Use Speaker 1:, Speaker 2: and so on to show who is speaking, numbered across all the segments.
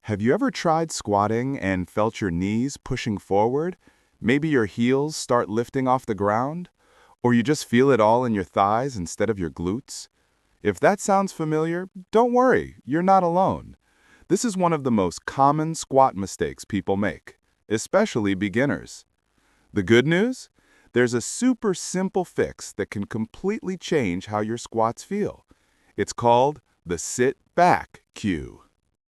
Speaker 1: Have you ever tried squatting and felt your knees pushing forward? Maybe your heels start lifting off the ground? Or you just feel it all in your thighs instead of your glutes? If that sounds familiar, don't worry, you're not alone. This is one of the most common squat mistakes people make, especially beginners. The good news? There's a super simple fix that can completely change how your squats feel. It's called the sit back cue.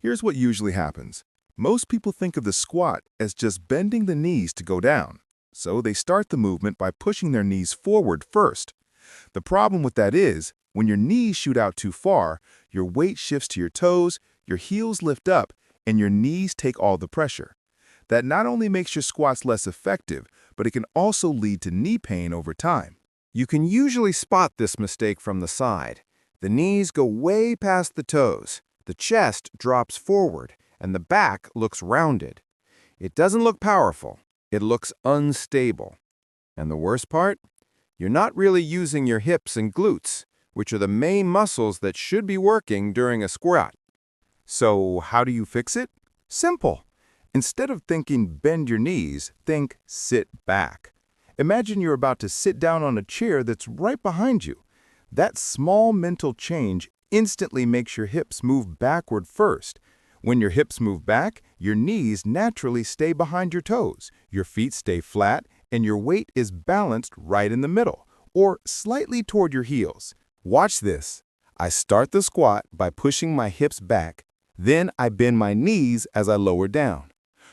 Speaker 2: Here's what usually happens. Most people think of the squat as just bending the knees to go down, so they start the movement by pushing their knees forward first. The problem with that is, when your knees shoot out too far, your weight shifts to your toes, your heels lift up, and your knees take all the pressure. That not only makes your squats less effective, but it can also lead to knee pain over time.
Speaker 3: You can usually spot this mistake from the side. The knees go way past the toes. The chest drops forward, and the back looks rounded. It doesn't look powerful. It looks unstable. And the worst part? You're not really using your hips and glutes, which are the main muscles that should be working during a squat.
Speaker 2: So how do you fix it? Simple. Instead of thinking bend your knees, think sit back. Imagine you're about to sit down on a chair that's right behind you. That small mental change instantly makes your hips move backward first. When your hips move back, your knees naturally stay behind your toes, your feet stay flat, and your weight is balanced right in the middle, or slightly toward your heels. Watch this. I start the squat by pushing my hips back, then I bend my knees as I lower down.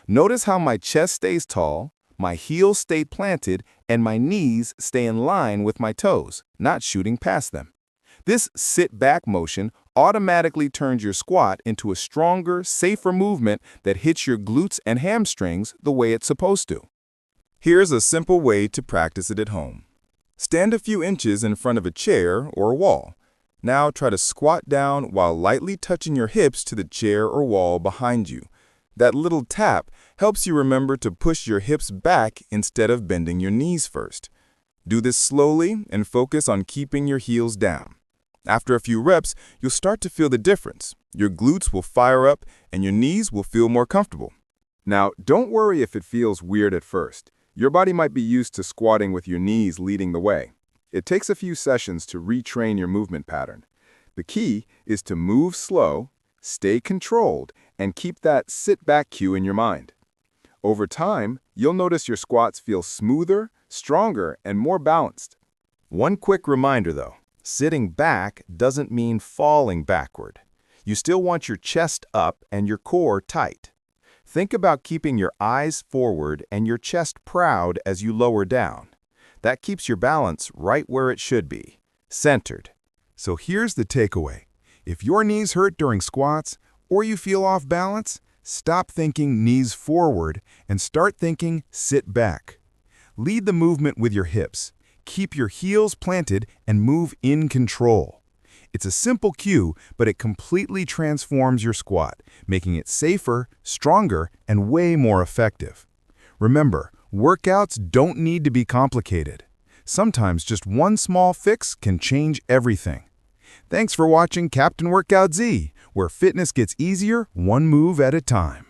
Speaker 2: Notice how my chest stays tall, my heels stay planted, and my knees stay in line with my toes, not shooting past them. This sit-back motion automatically turns your squat into a stronger, safer movement that hits your glutes and hamstrings the way it's supposed to. Here's a simple way to practice it at home. Stand a few inches in front of a chair or a wall. Now try to squat down while lightly touching your hips to the chair or wall behind you. That little tap helps you remember to push your hips back instead of bending your knees first. Do this slowly and focus on keeping your heels down. After a few reps, you'll start to feel the difference. Your glutes will fire up and your knees will feel more comfortable.
Speaker 1: Now, don't worry if it feels weird at first. Your body might be used to squatting with your knees leading the way. It takes a few sessions to retrain your movement pattern. The key is to move slow, stay controlled, and keep that sit-back cue in your mind. Over time, you'll notice your squats feel smoother, stronger, and more balanced.
Speaker 2: One quick reminder though. Sitting back doesn't mean falling backward. You still want your chest up and your core tight. Think about keeping your eyes forward and your chest proud as you lower down. That keeps your balance right where it should be, centered. So here's the takeaway. If your knees hurt during squats or you feel off balance, stop thinking knees forward and start thinking sit back. Lead the movement with your hips. Keep your heels planted and move in control. It's a simple cue, but it completely transforms your squat, making it safer, stronger, and way more effective. Remember, workouts don't need to be complicated. Sometimes just one small fix can change everything. Thanks for watching Captain Workout Z, where fitness gets easier one move at a time.